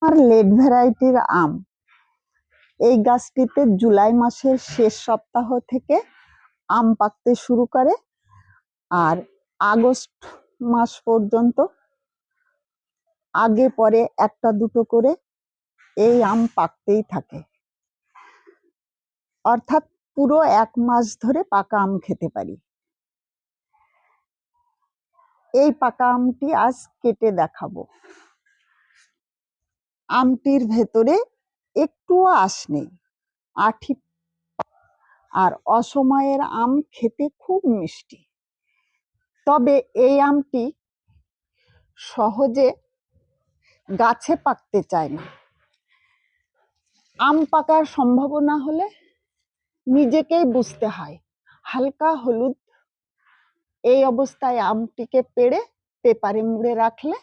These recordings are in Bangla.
আর লেট ভ্যারাইটির আম। এই গাছটিতে জুলাই মাসের শেষ সপ্তাহ থেকে আম পাকতে শুরু করে আর আগস্ট মাস পর্যন্ত আগে পরে একটা দুটো করে এই আম পাকতেই থাকে, অর্থাৎ পুরো 1 মাস ধরে পাকা আম খেতে পারি। এই পাকা আমটি আজ কেটে দেখাবো। আমটির ভেতরে একটুও আঁশ নেই, আঠি, আর অসময়ের আম খেতে খুব মিষ্টি। তবে এই আমটি সহজে গাছে পাকতে চায় না। আম পাকার সম্ভাবনা হলে নিজেকেই বুঝতে হয়। হালকা হলুদ এই অবস্থায় আমটিকে পেড়ে পেপারে মুড়ে রাখলে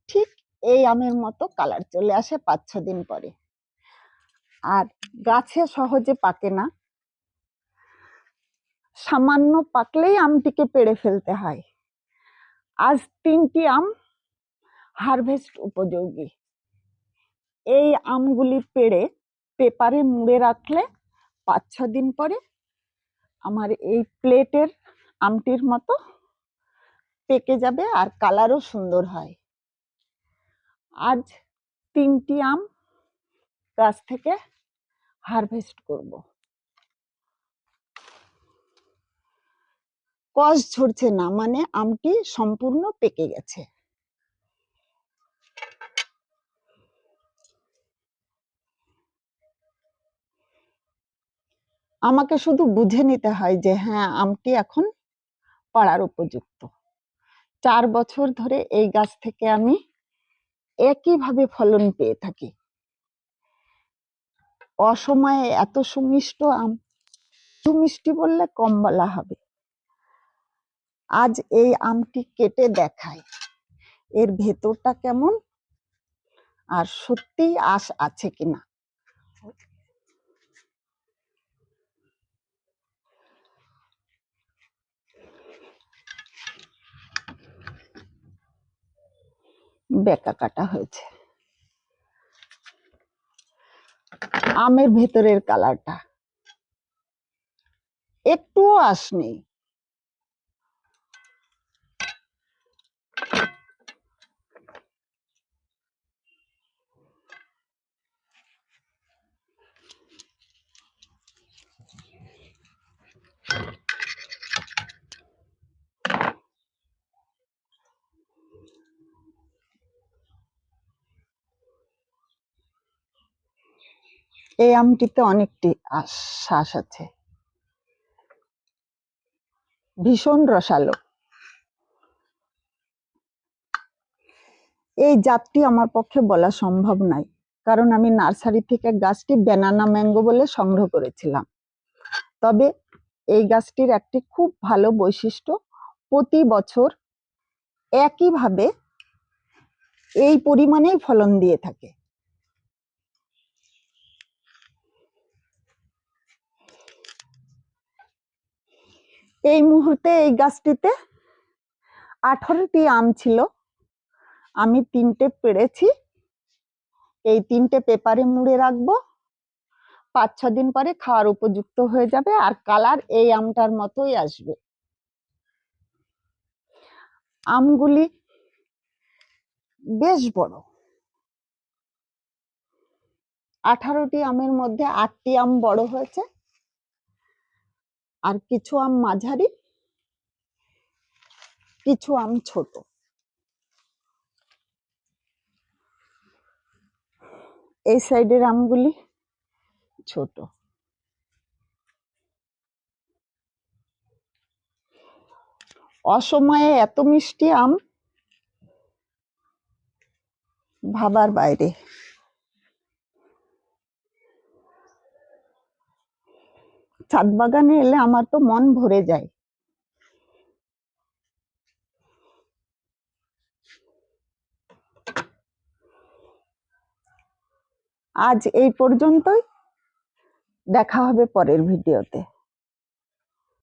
ঠিক এই আমের মতো কালার চলে আসে 5-6 দিন পরে। আর গাছে সহজে পাকে না, সামান্য পাকলেই আমটিকে পেড়ে ফেলতে হয়। আজ 3টি আম হারভেস্ট উপযোগী। এই আমগুলি পেড়ে পেপারে মুড়ে রাখলে 5-6 দিন পরে আমার এই প্লেটের আমটির মতো পেকে যাবে আর কালারও সুন্দর হয়। আজ 3টি আম গাছ থেকে হারভেস্ট করব। কষ ঝরছে না, মানে আমটি সম্পূর্ণ পেকে গেছে। আমাকে শুধু বুঝে নিতে হয় যে হ্যাঁ, আমটি এখন পাড়ার উপযুক্ত। 4 বছর ধরে এই গাছ থেকে আমি একইভাবে ফলন পেয়ে থাকি। অসময়ে এত সুমিষ্ট আম, সুমিষ্টি বললে কম বলা হবে। আজ এই আমটি কেটে দেখাই এর ভেতরটা কেমন আর সত্যি আঁশ আছে কিনা। বেঁকা কাটা হয়েছে। আমের ভেতরের কালারটা একটুও আঁশ নেই। এই আমটিতে অনেকটি শ্বাস আছে, ভীষণ রসালো। এই জাতটি আমার পক্ষে বলা সম্ভব নয়, কারণ আমি নার্সারি থেকে গাছটি ব্যানানা ম্যাঙ্গো বলে সংগ্রহ করেছিলাম। তবে এই গাছটির একটি খুব ভালো বৈশিষ্ট্য, প্রতি বছর একইভাবে এই পরিমাণেই ফলন দিয়ে থাকে। এই মুহূর্তে এই গাছটিতে 18টি আম ছিল, আমি 3টে পেড়েছি। এই 3টে পেপারে মুড়ে রাখবো, 5-6 দিন পরে খাওয়ার উপযুক্ত হয়ে যাবে আর কালার এই আমটার মতোই আসবে। আমগুলি বেশ বড়। 18টি আমের মধ্যে 8টি আম বড় হয়েছে আর কিছু আম মাঝারি, কিছু আম ছোট। এই সাইডের আমগুলি ছোট। অসময়ে এত মিষ্টি আম ভাবার বাইরে। ছাদ বাগানে এলে আমার তো মন ভরে যায়। আজ এই পর্যন্তই, দেখা হবে পরের ভিডিওতে।